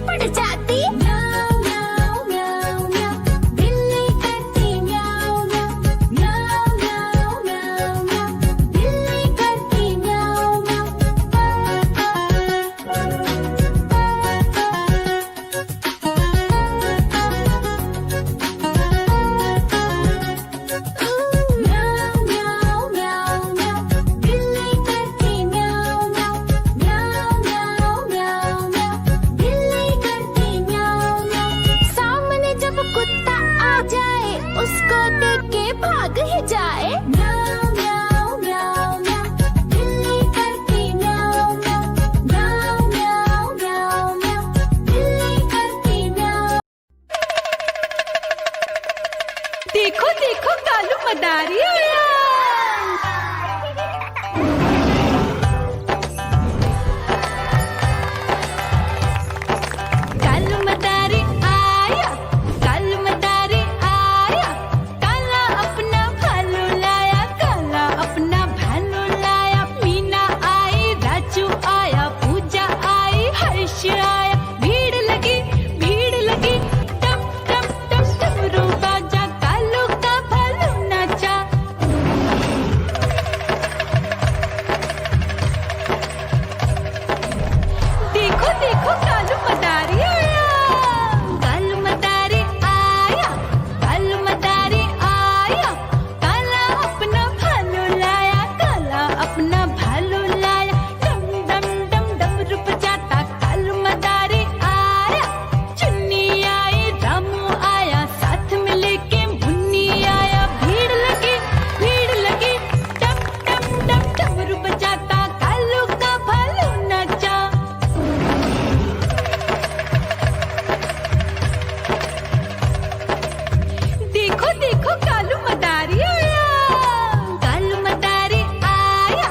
पड़ जाती। म्याऊं म्याऊं म्याऊं म्याऊं, बिल्ली करती म्याऊं म्याऊं। म्याऊं म्याऊं म्याऊं म्याऊं, बिल्ली करती म्याऊं म्याऊं। म्याऊं म्याऊं म्याऊं, बिल्ली करती म्याऊं म्याऊं। म्याऊं म्याऊं म्याऊं म्याऊं, बिल्ली करती म्याऊं म्याऊं। सामने जब कुत्ता आ जाए, उसको देख के भाग ही जाए। म्याऊं म्याऊं म्याऊं म्याऊं, बिल्ली करती म्याऊं म्याऊं। म्याऊं म्याऊं म्याऊं म्याऊं, बिल्ली करती म्याऊं। देखो देखो कालू मदारी आया। कालू मदारी आया, कालू मदारी आया। काला अपना भालू लाया, काला अपना भालू लाया। मीना आई, राजू आया, पूजा आई, हर्ष आया। भीड़ लगी टम टम टम डमरू बाजा। कालू का भालू नाचा। देखो देखो कालू मदारी आया। कालू मदारी आया, कालू मदारी आया। काला अपना भालू लाया, काला अपना भालू लाया। डम डम डम डमरू बजाता कालू मदारी आया। चुन्नी आई, रामू आया, साथ में लेके मुन्नी आया। भीड़ लगी टम टम टम डमरू बजाता कालू का भालू नाचा। देखो देखो कालू मदारी आया। कालू मदारी आया,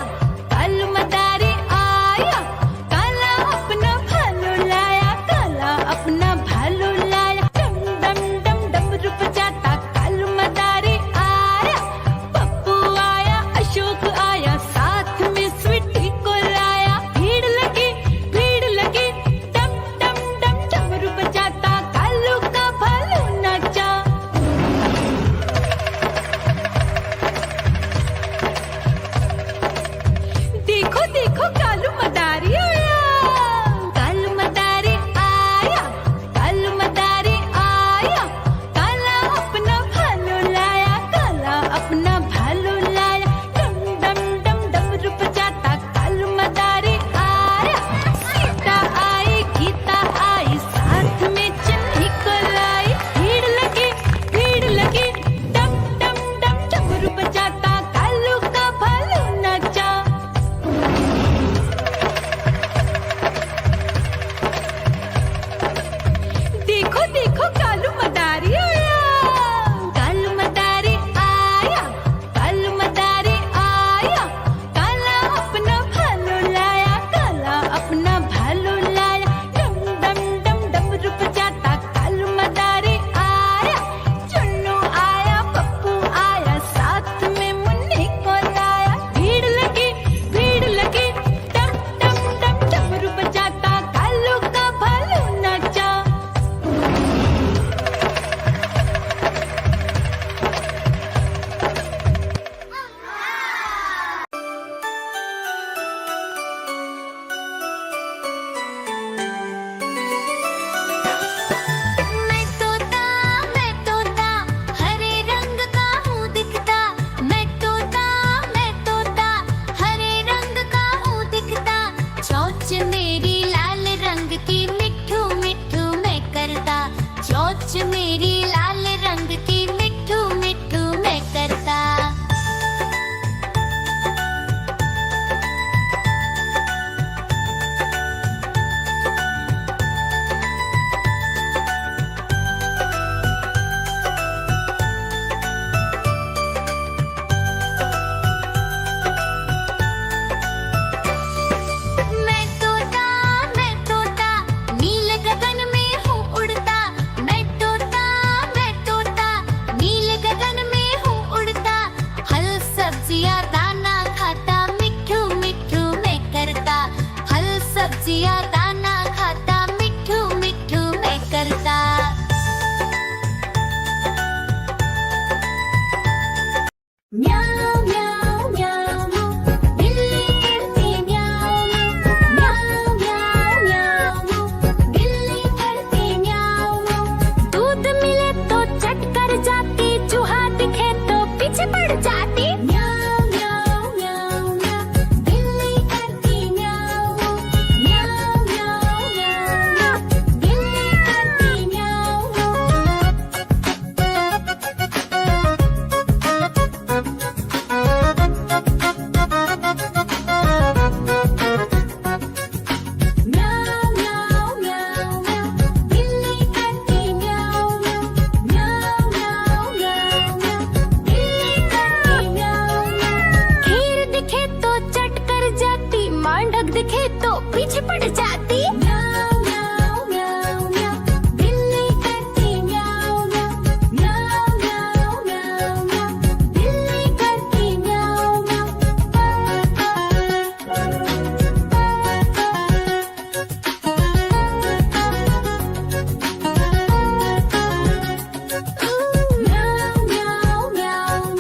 कालू मदारी आया। काला अपना भालू लाया, काला अपना भालू लाया। डम डम डम डमरू बजाता कालू मदारी आया। पप्पू आया, अशोक आया, साथ में स्वीटी को लाया। भीड़ लगी टम टम टम डमरू बजाता कालू का भालू नाचा। देखो देखो कालू मदारी आया। कालू मदारी आया, कालू मदारी आया। काला अपना भालू लाया, काला अपना भालू लाया। डम डम डम डमरू बजाता कालू मदारी आया। सीता आई, गीता आई, साथ में चन्नी को लाई। भीड़ लगी टम टम टम डमरू बजाता कालू का भालू नाचा। देखो देखो कालू मदारी आया। कालू मदारी आया, कालू मदारी आया। काला अपना भालू लाया, काला अपना भालू लाया। डम डम डम डमरू बजाता कालू मदारी आया। चुन्नू आया, पप्पू आया, साथ में मुन्नी को लाया। भीड़ लगी टम टम टम डमरू बजाता कालू का भालू नाचा। मैं तोता, हरे रंग का हूँ दिखता। मैं तोता, हरे रंग का हूँ दिखता। चोंच मेरी लाल रंग की, मिट्ठू मिट्ठू मैं करता। चोंच मेरी लाल रंग की, मिट्ठू मिट्ठू मैं करता। मैं तोता, नील गगन में हूँ उड़ता। मैं तोता, नील गगन में हूँ उड़ता। फल सब्जियाँ दाना खाता, मिट्ठू मिट्ठू मैं करता। फल सब्जियाँ दाना खाता, मिट्ठू मिट्ठू पीछे पड़ जाती। म्याऊ म्याऊ म्याऊ म्याऊ, बिल्ली करती म्याऊ म्याऊ। म्याऊ म्याऊ म्याऊ म्याऊ, बिल्ली करती म्याऊ म्याऊ। म्याऊ म्याऊ म्याऊ,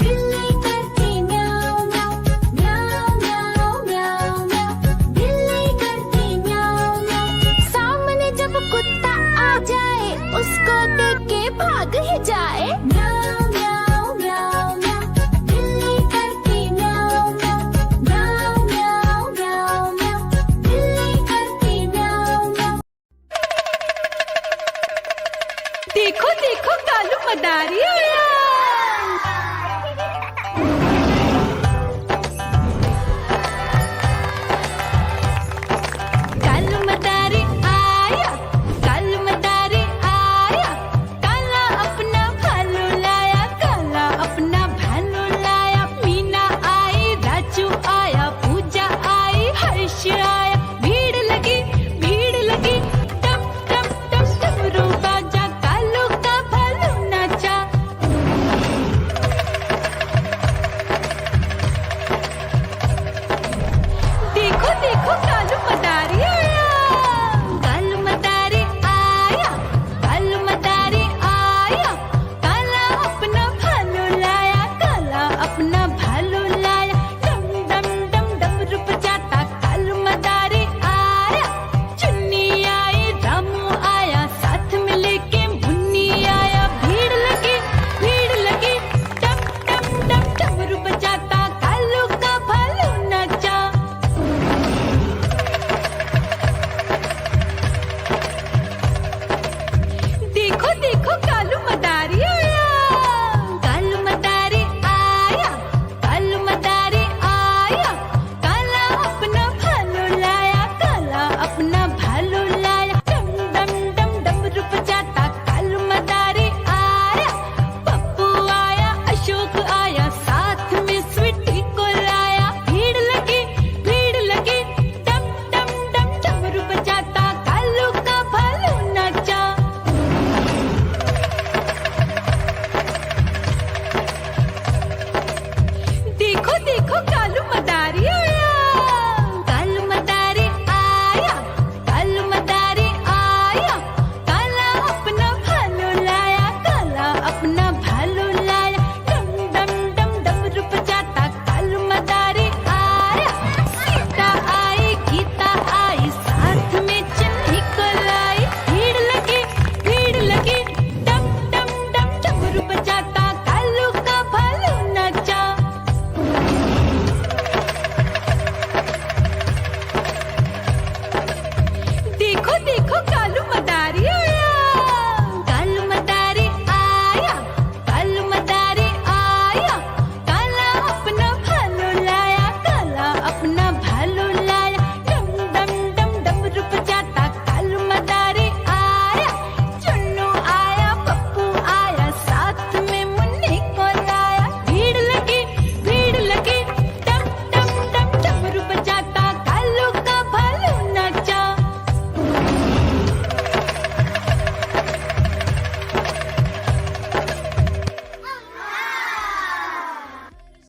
बिल्ली करती म्याऊ म्याऊ। म्याऊ म्याऊ म्याऊ म्याऊ, बिल्ली करती म्याऊ म्याऊ। सामने जब कुत्ता आ जाए, उसको देख के भाग ही जाए। म्याऊ म्याऊ म्याऊ म्याऊ, बिल्ली करती म्याऊ म्याऊ। म्याऊ म्याऊ म्याऊ म्याऊ, बिल्ली करती म्याऊ म्याऊ। देखो देखो कालू मदारी